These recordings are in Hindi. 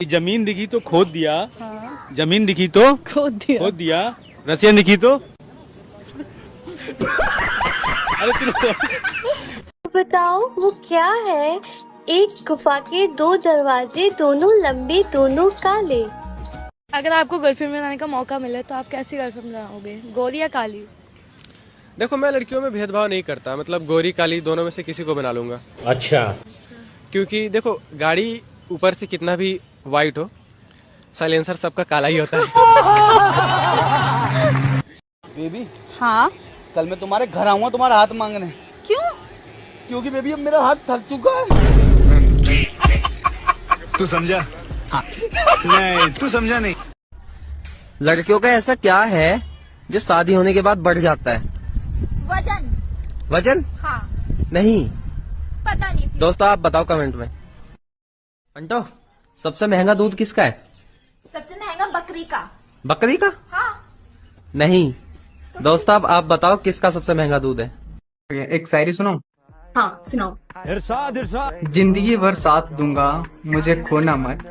जमीन दिखी तो खोद दिया। हाँ। जमीन दिखी तो खोद दिया। रसियन दिखी तो बताओ वो क्या है? एक गुफा के दो दरवाजे, दोनों लंबे दोनों काले। अगर आपको गर्लफ्रेंड बनाने का मौका मिले तो आप कैसी गर्लफ्रेंड बनाओगे, गोरी या काली? देखो मैं लड़कियों में भेदभाव नहीं करता, मतलब गोरी काली दोनों में से किसी को बना लूंगा। अच्छा। क्योंकि देखो गाड़ी ऊपर से कितना भी वाइट हो, साइलेंसर सबका काला ही होता है। बेबी। हाँ। कल मैं तुम्हारे घर आऊंगा तुम्हारा हाथ मांगने। क्यों? क्योंकि बेबी अब मेरा हाथ थक चुका है। तू समझा? हाँ। नहीं तू समझा नहीं। लड़कियों का ऐसा क्या है जो शादी होने के बाद बढ़ जाता है? वजन। वजन? हाँ। नहीं पता नहीं। दोस्तों आप बताओ कमेंट में। अंटो सबसे महंगा दूध किसका है? सबसे महंगा बकरी का। बकरी का? हाँ। नहीं दोस्तों आप बताओ किसका सबसे महंगा दूध है? एक शायरी सुनो। हाँ सुनाओ। इरशाद इरशाद। जिंदगी भर साथ दूंगा मुझे खोना मत।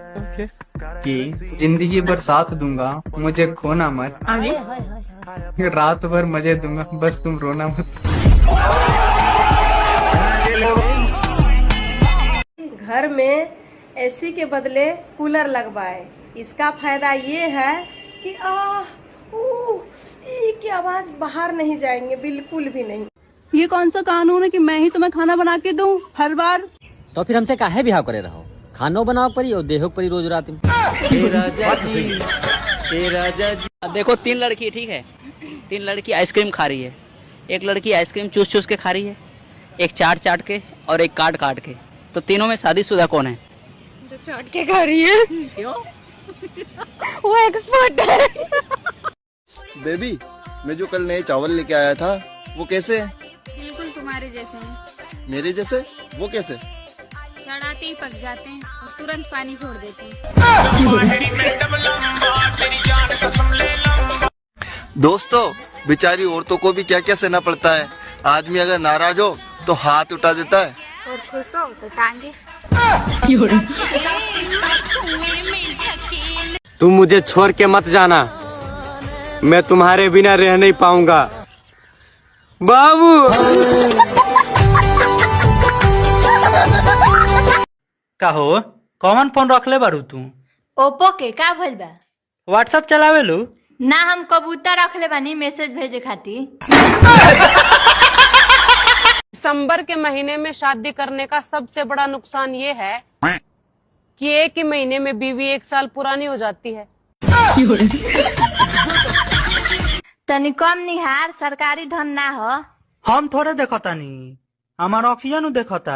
कि जिंदगी भर साथ दूंगा मुझे खोना मत। रात भर मजे दूंगा बस तुम रोना मत। घर में एसी के बदले कूलर लगवाए। इसका फायदा ये है कि की आवाज बाहर नहीं जाएंगे, बिल्कुल भी नहीं। ये कौन सा कानून है कि मैं ही तुम्हें खाना बना के दूं हर बार? तो फिर हमसे काहे बिहाव करे रहो? खानो बनाओ परी और देहो परी रोज रात में। देखो 3 लड़की ठीक है, 3 लड़की आइसक्रीम खा रही है। एक लड़की आइसक्रीम चूस चूस के खा रही है, एक चाट चाट के और एक काट काट के। तो तीनों में शादीशुदा कौन है? जो चाट के खा रही है। क्यों? वो एक्सपर्ट है। बेबी मैं जो कल नए चावल लेके आया था वो कैसे है? बिल्कुल तुम्हारे जैसे हैं। मेरे जैसे? वो कैसे? चढ़ाते ही पक जाते हैं और तुरंत पानी छोड़ देते हैं। दोस्तों बेचारी औरतों को भी क्या क्या सहना पड़ता है। आदमी अगर नाराज हो तो हाथ उठा देता है और खुश हो तो टांगे। तुम मुझे छोड़ के मत जाना, मैं तुम्हारे बिना रह नहीं पाऊंगा बाबू। का हो कौन फोन रख ले बारू तू? ओप्पो के का भइल बा? व्हाट्सएप चलावे लो ना, हम कबूतर रख ले बानी मैसेज भेजे खातिर। दिसंबर के महीने में शादी करने का सबसे बड़ा नुकसान ये है कि एक ही महीने में बीवी 1 साल पुरानी हो जाती है। तनी कम निहार, सरकारी धन ना हो। हम थोड़े देखता नहीं, हमारा अखिया नु देखता।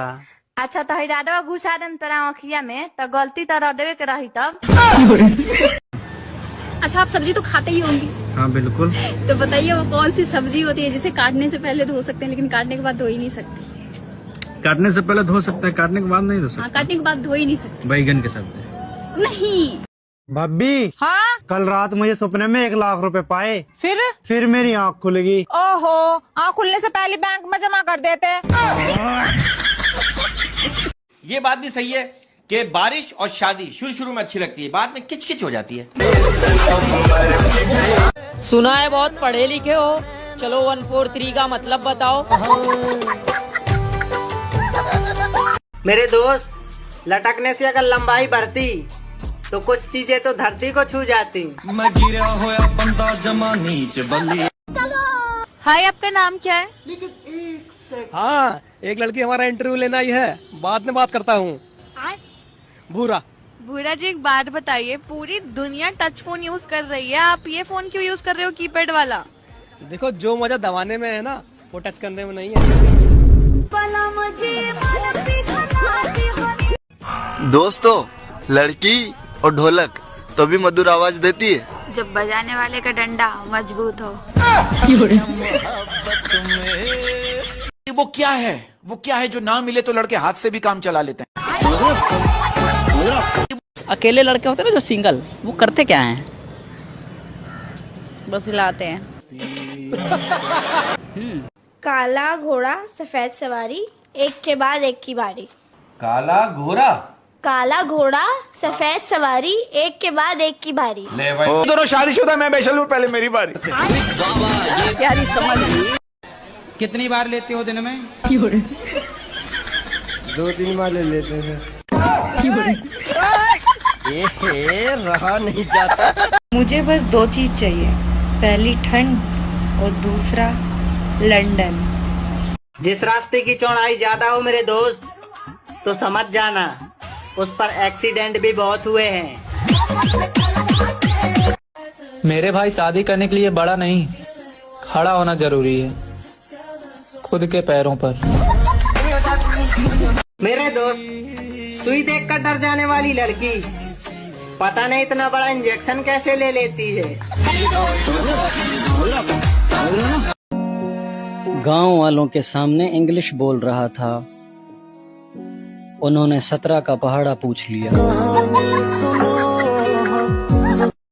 अच्छा तो हिराडवा घुसा देम तोरा आँखिया में तो गलती तो रडवे के रही तब। अच्छा आप सब्जी तो खाते ही होंगे। हाँ बिल्कुल। तो बताइए वो कौन सी सब्जी होती है जिसे काटने से पहले धो सकते हैं लेकिन काटने के बाद धो ही नहीं सकते? काटने से पहले धो सकते हैं, काटने के बाद नहीं धो हाँ, काटने के बाद धो ही नहीं सकते। बैगन के सब्जी। नहीं। भाभी। हाँ कल रात मुझे सपने में 1 लाख रुपए पाए। फिर मेरी आँख खुल गई। ओहो, आँख खुलने से पहले बैंक में जमा कर देते। ये बात भी सही है कि बारिश और शादी शुरू में अच्छी लगती है, बाद में किचकिच हो जाती है। सुना है बहुत पढ़े लिखे हो, चलो 143 का मतलब बताओ। मेरे दोस्त लटकने से अगर लंबाई बढ़ती तो कुछ चीजें तो धरती को छू जाती। मैं गिरा होया बंदा जमा नीच बल्ली। हाय आपका नाम क्या है? हाँ एक लड़की हमारा इंटरव्यू लेना ही है, बाद में बात करता हूँ। भूरा। भूरा जी एक बात बताइए, पूरी दुनिया टच फोन यूज कर रही है, आप ये फोन क्यों यूज कर रहे हो कीपैड वाला? देखो जो मजा दबाने में है ना वो टच करने में नहीं है। दोस्तों लड़की और ढोलक तो भी मधुर आवाज देती है जब बजाने वाले का डंडा मजबूत हो। वो क्या है जो ना मिले तो लड़के हाथ से भी काम चला लेते हैं। अकेले लड़के होते हैं ना जो सिंगल, वो करते क्या हैं? बस हिलाते हैं। काला घोड़ा सफेद सवारी, एक के बाद एक की बारी। काला घोड़ा काला घोड़ा सफेद सवारी, एक के बाद एक की बारी। ले भाई दोनों शादीशुदा, मैं बैचलर हूँ, पहले मेरी बारी। ये प्यारी समझ गई। कितनी बार लेते हो दिन में? 2-3 बार ले लेते हैं। रहा नहीं जाता। मुझे बस 2 चीज चाहिए, पहली ठंड और दूसरा लंदन। जिस रास्ते की चौड़ाई ज्यादा हो मेरे दोस्त, तो समझ जाना उस पर एक्सीडेंट भी बहुत हुए हैं। मेरे भाई, शादी करने के लिए बड़ा नहीं, खड़ा होना जरूरी है, खुद के पैरों पर। मेरे दोस्त, सुई देखकर डर जाने वाली लड़की पता नहीं इतना बड़ा इंजेक्शन कैसे ले लेती है। गांव वालों के सामने इंग्लिश बोल रहा था, उन्होंने 17 का पहाड़ा पूछ लिया।